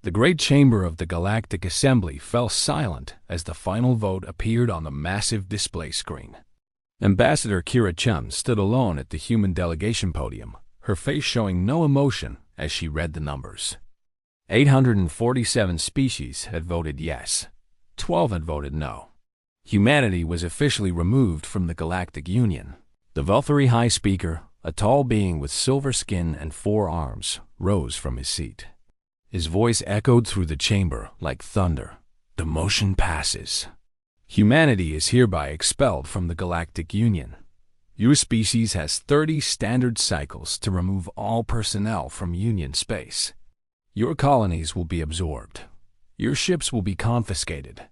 The great chamber of the Galactic Assembly fell silent as the final vote appeared on the massive display screen. Ambassador Kira Chun stood alone at the human delegation podium, her face showing no emotion as she read the numbers. 847 species had voted yes. 12 had voted no. Humanity was officially removed from the Galactic Union. The Velthari High Speaker, a tall being with silver skin and 4 arms, rose from his seat. His voice echoed through the chamber like thunder. The motion passes. Humanity is hereby expelled from the Galactic Union. Your species has 30 standard cycles to remove all personnel from Union space. Your colonies will be absorbed. Your ships will be confiscated.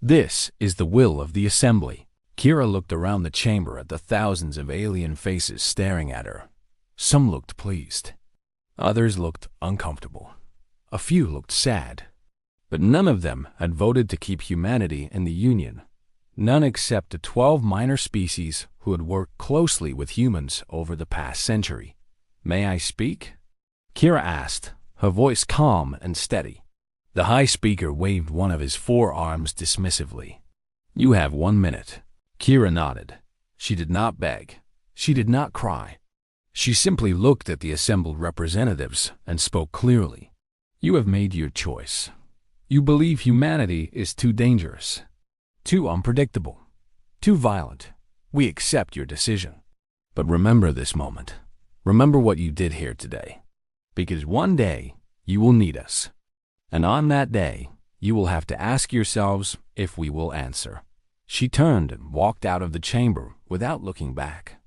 This is the will of the Assembly. Kira looked around the chamber at the thousands of alien faces staring at her. Some looked pleased. Others looked uncomfortable. A few looked sad. But none of them had voted to keep humanity in the Union. None except the 12 minor species who had worked closely with humans over the past century. "May I speak?" Kira asked, her voice calm and steady. The High Speaker waved one of his 4 arms dismissively. "You have 1 minute." Kira nodded. She did not beg. She did not cry. She simply looked at the assembled representatives and spoke clearly. "You have made your choice. You believe humanity is too dangerous, too unpredictable, too violent. We accept your decision. But remember this moment. Remember what you did here today. Because one day, you will need us. And on that day, you will have to ask yourselves if we will answer." She turned and walked out of the chamber without looking back.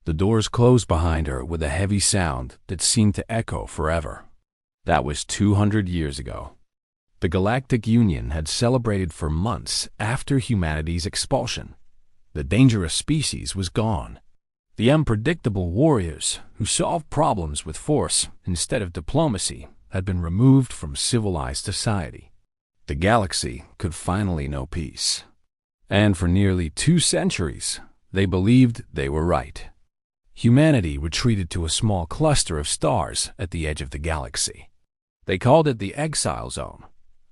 The doors closed behind her with a heavy sound that seemed to echo forever. That was 200 years ago. The Galactic Union had celebrated for months after humanity's expulsion. The dangerous species was gone. The unpredictable warriors who solved problems with force instead of diplomacy had been removed from civilized society. The galaxy could finally know peace. And for nearly 2 centuries, they believed they were right. Humanity retreated to a small cluster of stars at the edge of the galaxy. They called it the Exile Zone.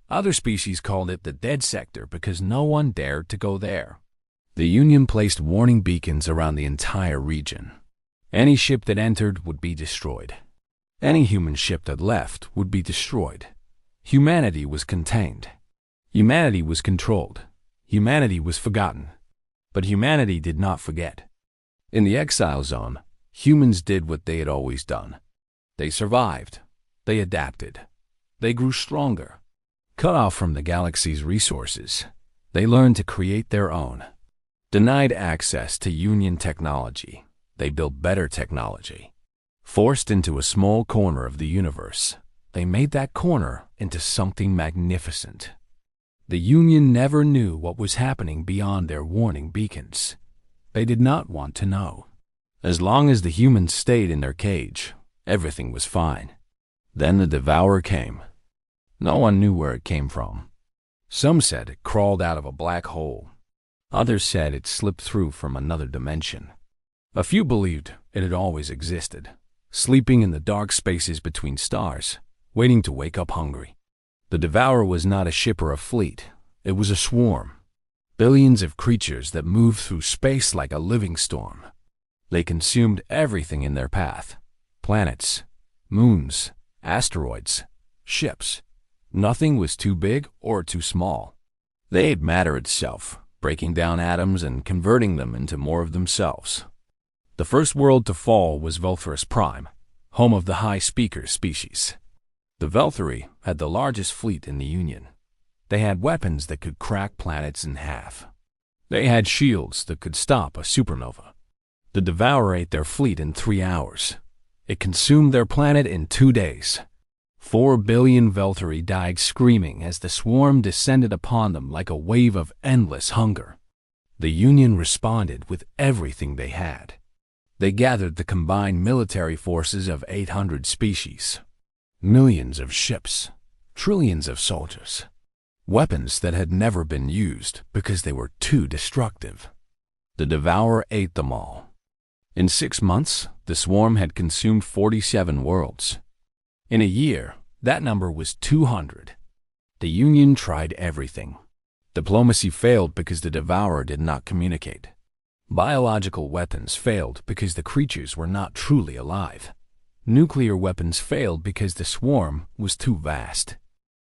Other species called it the Dead Sector because no one dared to go there. The Union placed warning beacons around the entire region. Any ship that entered would be destroyed. Any human ship that left would be destroyed. Humanity was contained. Humanity was controlled. Humanity was forgotten. But humanity did not forget. In the Exile Zone, humans did what they had always done. They survived. They adapted. They grew stronger. Cut off from the galaxy's resources, they learned to create their own. Denied access to Union technology, they built better technology. Forced into a small corner of the universe, they made that corner into something magnificent. The Union never knew what was happening beyond their warning beacons. They did not want to know. As long as the humans stayed in their cage, everything was fine. Then the Devourer came. No one knew where it came from. Some said it crawled out of a black hole. Others said it slipped through from another dimension. A few believed it had always existed, sleeping in the dark spaces between stars, waiting to wake up hungry. The Devourer was not a ship or a fleet. It was a swarm. Billions of creatures that moved through space like a living storm. They consumed everything in their path. Planets, moons, asteroids, ships. Nothing was too big or too small. They ate matter itself, breaking down atoms and converting them into more of themselves. The first world to fall was Veltharis Prime, home of the High Speaker species. The Velthari had the largest fleet in the Union. They had weapons that could crack planets in half. They had shields that could stop a supernova. The Devourer ate their fleet in 3 hours. It consumed their planet in 2 days. 4 billion Velthari died screaming as the swarm descended upon them like a wave of endless hunger. The Union responded with everything they had. They gathered the combined military forces of 800 species. Millions of ships, trillions of soldiers. Weapons that had never been used because they were too destructive. The Devourer ate them all. In 6 months, the swarm had consumed 47 worlds. In a year, That number was 200. The Union tried everything. Diplomacy failed because the Devourer did not communicate. Biological weapons failed because the creatures were not truly alive. Nuclear weapons failed because the swarm was too vast.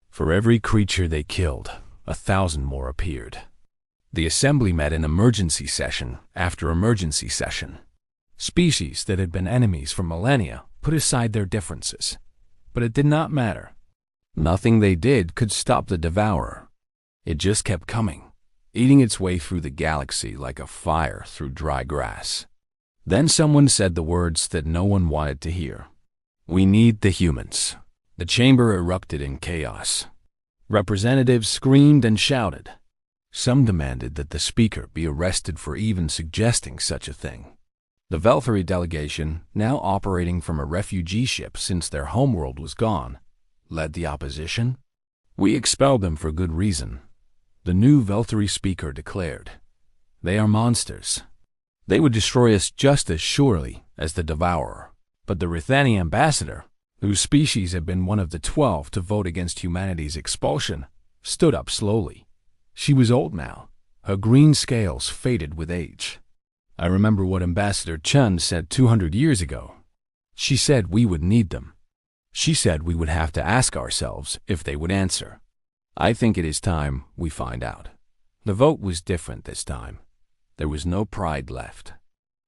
For every creature they killed, 1,000 more appeared. The assembly met in emergency session after emergency session. Species that had been enemies for millennia put aside their differences. But it did not matter. Nothing they did could stop the Devourer. It just kept coming, eating its way through the galaxy like a fire through dry grass. Then someone said the words that no one wanted to hear. "We need the humans." The chamber erupted in chaos. Representatives screamed and shouted. Some demanded that the speaker be arrested for even suggesting such a thing. The Velthari delegation, now operating from a refugee ship since their homeworld was gone, led the opposition. "We expelled them for good reason," the new Velthari speaker declared. "They are monsters. They would destroy us just as surely as the Devourer." But the Rithani ambassador, whose species had been one of the 12 to vote against humanity's expulsion, stood up slowly. She was old now. Her green scales faded with age. "I remember what Ambassador Chun said 200 years ago. She said we would need them. She said we would have to ask ourselves if they would answer. I think it is time we find out." The vote was different this time. There was no pride left.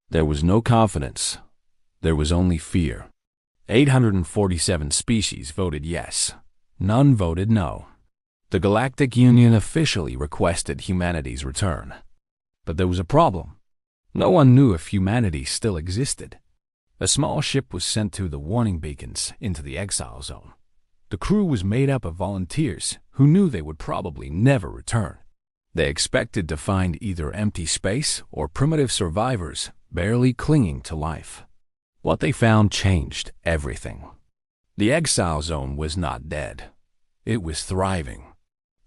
There was no confidence. There was only fear. 847 species voted yes. None voted no. The Galactic Union officially requested humanity's return. But there was a problem. No one knew if humanity still existed. A small ship was sent to the warning beacons into the exile zone. The crew was made up of volunteers who knew they would probably never return. They expected to find either empty space or primitive survivors barely clinging to life. What they found changed everything. The exile zone was not dead. It was thriving.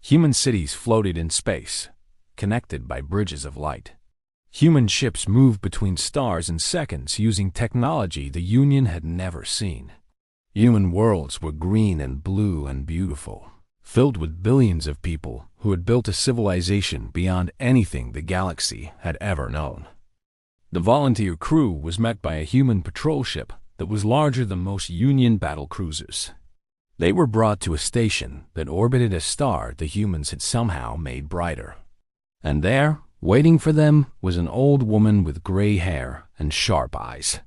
Human cities floated in space, connected by bridges of light. Human ships moved between stars in seconds using technology the Union had never seen. Human worlds were green and blue and beautiful, filled with billions of people who had built a civilization beyond anything the galaxy had ever known. The volunteer crew was met by a human patrol ship that was larger than most Union battle cruisers. They were brought to a station that orbited a star the humans had somehow made brighter. And there, waiting for them, was an old woman with gray hair and sharp eyes.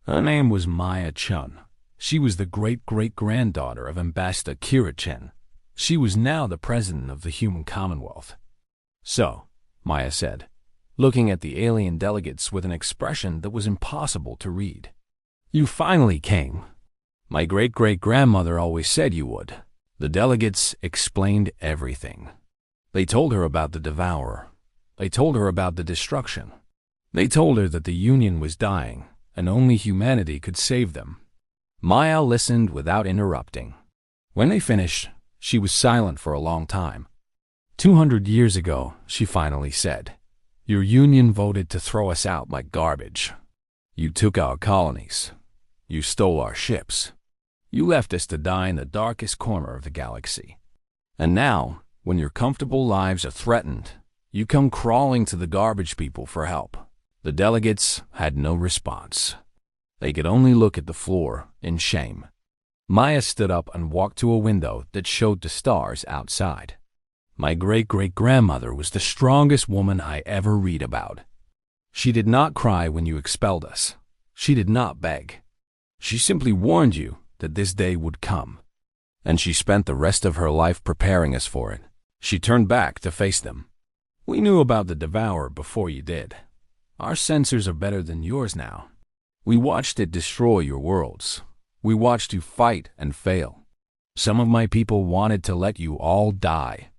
Her name was Maya Chun. She was the great-great-granddaughter of Ambassador Kira Chen. She was now the president of the Human Commonwealth. "So," Maya said, looking at the alien delegates with an expression that was impossible to read, "you finally came. My great-great-grandmother always said you would." The delegates explained everything. They told her about the Devourer. They told her about the destruction. They told her that the Union was dying, and only humanity could save them. Maya listened without interrupting. When they finished, she was silent for a long time. 200 years ago, she finally said, "Your Union voted to throw us out like garbage. You took our colonies. You stole our ships. You left us to die in the darkest corner of the galaxy. And now, when your comfortable lives are threatened, you come crawling to the garbage people for help." The delegates had no response. They could only look at the floor in shame. Maya stood up and walked to a window that showed the stars outside. "My great-great-grandmother was the strongest woman I ever read about. She did not cry when you expelled us. She did not beg. She simply warned you that this day would come. And she spent the rest of her life preparing us for it." She turned back to face them. "We knew about the Devourer before you did. Our sensors are better than yours now. We watched it destroy your worlds. We watched you fight and fail. Some of my people wanted to let you all die.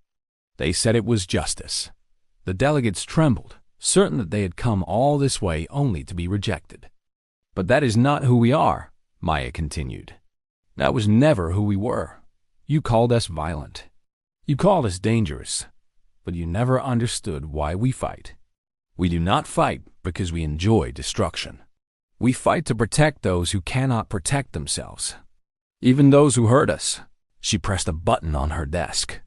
They said it was justice." The delegates trembled, certain that they had come all this way only to be rejected. "But that is not who we are," Maya continued. "That was never who we were. You called us violent. You called us dangerous. But you never understood why we fight. We do not fight because we enjoy destruction. We fight to protect those who cannot protect themselves, even those who hurt us. She pressed a button on her desk.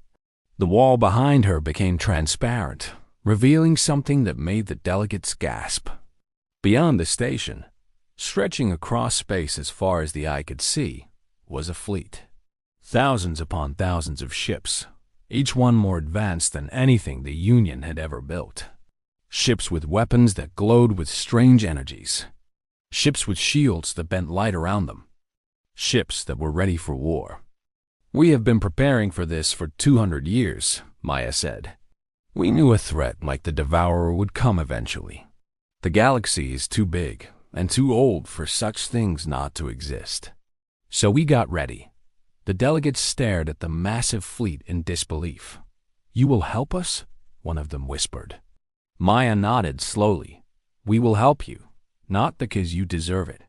The wall behind her became transparent, revealing something that made the delegates gasp. Beyond the station, stretching across space as far as the eye could see, was a fleet. Thousands upon thousands of ships, each one more advanced than anything the Union had ever built. Ships with weapons that glowed with strange energies. Ships with shields that bent light around them. Ships that were ready for war. "We have been preparing for this for 200 years, Maya said. "We knew a threat like the Devourer would come eventually. The galaxy is too big and too old for such things not to exist. So we got ready." The delegates stared at the massive fleet in disbelief. "You will help us?" one of them whispered. Maya nodded slowly. "We will help you, not because you deserve it,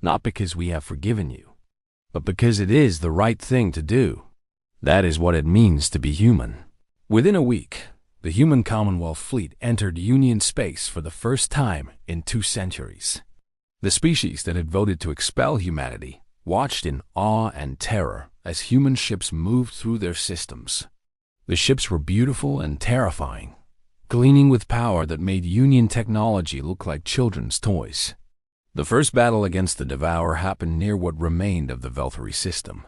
not because we have forgiven you, but because it is the right thing to do. That is what it means to be human." Within a week, the human Commonwealth fleet entered Union space for the first time in 2 centuries. The species that had voted to expel humanity watched in awe and terror as human ships moved through their systems. The ships were beautiful and terrifying, gleaming with power that made Union technology look like children's toys. The first battle against the Devourer happened near what remained of the Veltari system.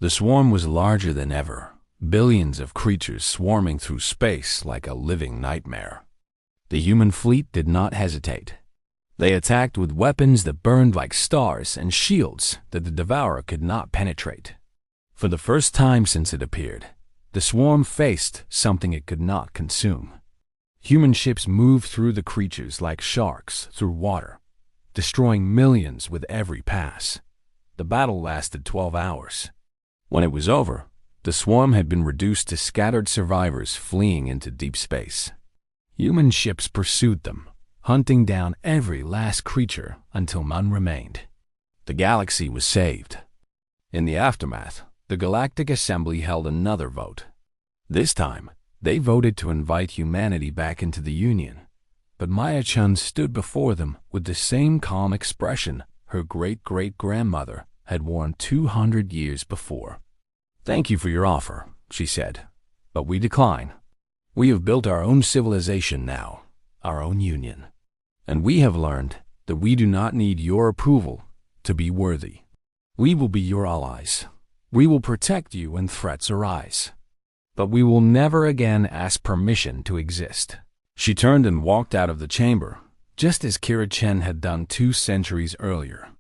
The swarm was larger than ever, billions of creatures swarming through space like a living nightmare. The human fleet did not hesitate. They attacked with weapons that burned like stars and shields that the Devourer could not penetrate. For the first time since it appeared, the swarm faced something it could not consume. Human ships moved through the creatures like sharks through water, destroying millions with every pass. The battle lasted 12 hours. When it was over, the swarm had been reduced to scattered survivors fleeing into deep space. Human ships pursued them, hunting down every last creature until none remained. The galaxy was saved. In the aftermath, the Galactic Assembly held another vote. This time, they voted to invite humanity back into the Union. But Maya Chun stood before them with the same calm expression her great-great-grandmother had worn 200 years before. "Thank you for your offer," she said, "but we decline. We have built our own civilization now, our own union. And we have learned that we do not need your approval to be worthy. We will be your allies. We will protect you when threats arise. But we will never again ask permission to exist." She turned and walked out of the chamber, just as Kira Chen had done 2 centuries earlier.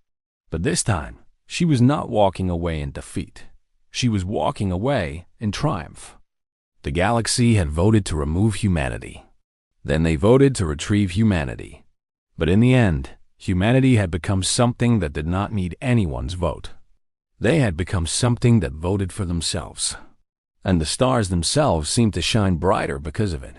But this time, she was not walking away in defeat. She was walking away in triumph. The galaxy had voted to remove humanity. Then they voted to retrieve humanity. But in the end, humanity had become something that did not need anyone's vote. They had become something that voted for themselves. And the stars themselves seemed to shine brighter because of it.